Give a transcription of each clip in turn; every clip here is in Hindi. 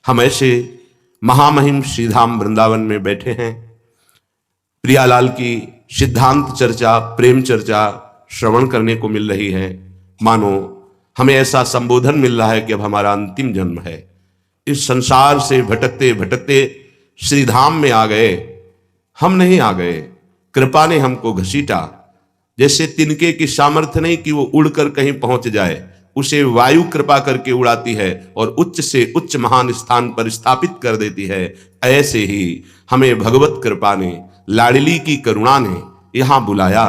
हम ऐसे महामहिम श्रीधाम वृंदावन में बैठे हैं। प्रियालाल की सिद्धांत चर्चा, प्रेम चर्चा श्रवण करने को मिल रही है। मानो हमें ऐसा संबोधन मिल रहा है कि अब हमारा अंतिम जन्म है। इस संसार से भटकते भटकते श्रीधाम में आ गए। हम नहीं आ गए, कृपा ने हमको घसीटा। जैसे तिनके की सामर्थ्य नहीं कि वो उड़कर कहीं पहुंच जाए, उसे वायु कृपा करके उड़ाती है और उच्च से उच्च महान स्थान पर स्थापित कर देती है। ऐसे ही हमें भगवत कृपा ने, लाडली की करुणा ने यहां बुलाया,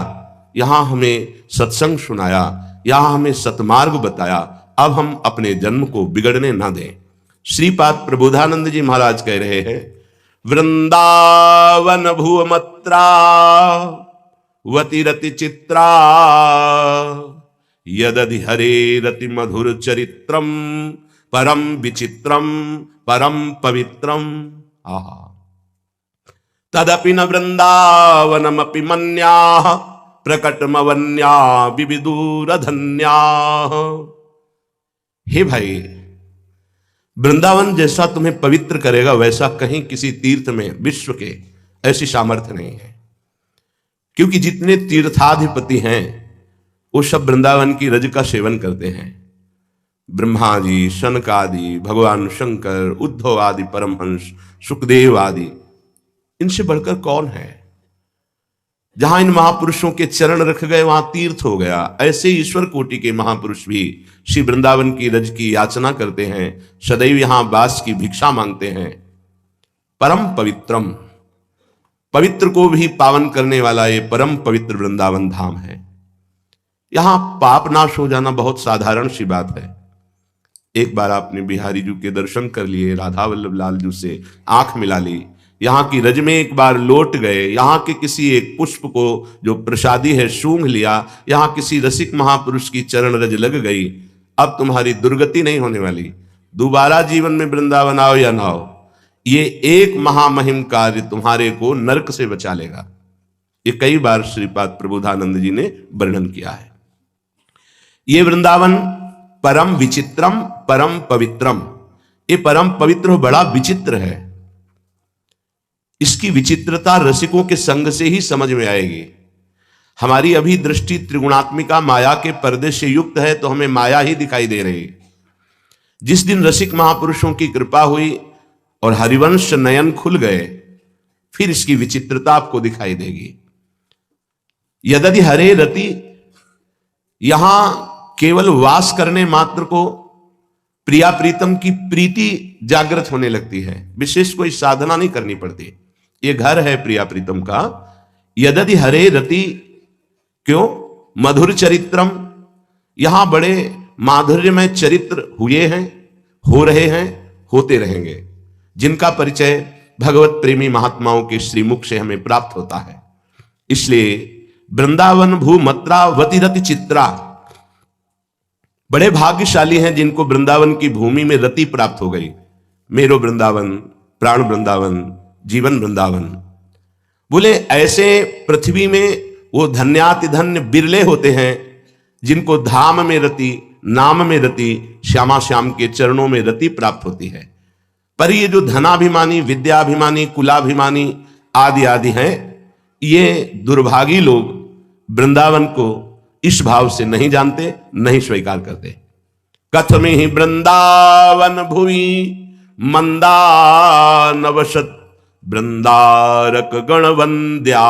यहां हमें सत्संग सुनाया, यहां हमें सतमार्ग बताया। अब हम अपने जन्म को बिगड़ने ना दें। श्रीपाद प्रबोधानंद जी महाराज कह रहे हैं, वृंदावन भूमत्रा वतिरति चित्रा यदधि हरे रति मधुर चरित्रम परम विचित्रम परम पवित्रम। आहा, तदपि न वृंदावनमपि मन्याः प्रकटमवन्या विविदूर धन्या। हे भाई, वृंदावन जैसा तुम्हें पवित्र करेगा वैसा कहीं किसी तीर्थ में विश्व के ऐसी सामर्थ्य नहीं है। क्योंकि जितने तीर्थाधिपति हैं वो सब वृंदावन की रज का सेवन करते हैं। ब्रह्मा जी, शनक आदि, भगवान शंकर, उद्धव आदि परमहंस, सुखदेव आदि, इनसे बढ़कर कौन है? जहां इन महापुरुषों के चरण रख गए वहां तीर्थ हो गया। ऐसे ईश्वर कोटि के महापुरुष भी श्री वृंदावन की रज की याचना करते हैं, सदैव यहां वास की भिक्षा मांगते हैं। परम पवित्रम, पवित्र को भी पावन करने वाला ये परम पवित्र वृंदावन धाम है। यहां पाप नाश हो जाना बहुत साधारण सी बात है। एक बार आपने बिहारी जी के दर्शन कर लिए, राधा वल्लभ लाल जी से आंख मिला ली, यहाँ की रज में एक बार लौट गए, यहाँ के किसी एक पुष्प को जो प्रसादी है सूंघ लिया, यहाँ किसी रसिक महापुरुष की चरण रज लग गई, अब तुम्हारी दुर्गति नहीं होने वाली। दोबारा जीवन में वृंदावन आओ या ना आओ, ये एक महामहिम कार्य तुम्हारे को नरक से बचा लेगा। ये कई बार श्रीपाद प्रबोधानंद जी ने वर्णन किया है। ये वृंदावन परम विचित्रम परम पवित्रम, ये परम पवित्र बड़ा विचित्र है। इसकी विचित्रता रसिकों के संग से ही समझ में आएगी। हमारी अभी दृष्टि त्रिगुणात्मिका माया के पर्दे से युक्त है तो हमें माया ही दिखाई दे रही। जिस दिन रसिक महापुरुषों की कृपा हुई और हरिवंश नयन खुल गए, फिर इसकी विचित्रता आपको दिखाई देगी। यदि हरे रति, यहां केवल वास करने मात्र को प्रिया प्रीतम की प्रीति जागृत होने लगती है, विशेष कोई साधना नहीं करनी पड़ती। ये घर है प्रिया प्रीतम का। यदि हरे रति, क्यों? मधुर चरित्रम, यहां बड़े माधुर्यमय चरित्र हुए हैं, हो रहे हैं, होते रहेंगे, जिनका परिचय भगवत प्रेमी महात्माओं के श्रीमुख से हमें प्राप्त होता है। इसलिए वृंदावन भूमत्रा वतिरति चित्रा, बड़े भाग्यशाली हैं जिनको वृंदावन की भूमि में रति प्राप्त हो गई। मेरो वृंदावन, प्राण वृंदावन, जीवन वृंदावन। बोले ऐसे पृथ्वी में वो धन्याति धन्य बिरले होते हैं जिनको धाम में रति, नाम में रति, श्यामा श्याम के चरणों में रति प्राप्त होती है। पर ये जो धनाभिमानी, विद्याभिमानी, कुलाभिमानी आदि आदि हैं, ये दुर्भागी लोग वृंदावन को इस भाव से नहीं जानते, नहीं स्वीकार करते। कथम ही वृंदावन भुवि मंदा नवशत वृंदारक गणवंद्या।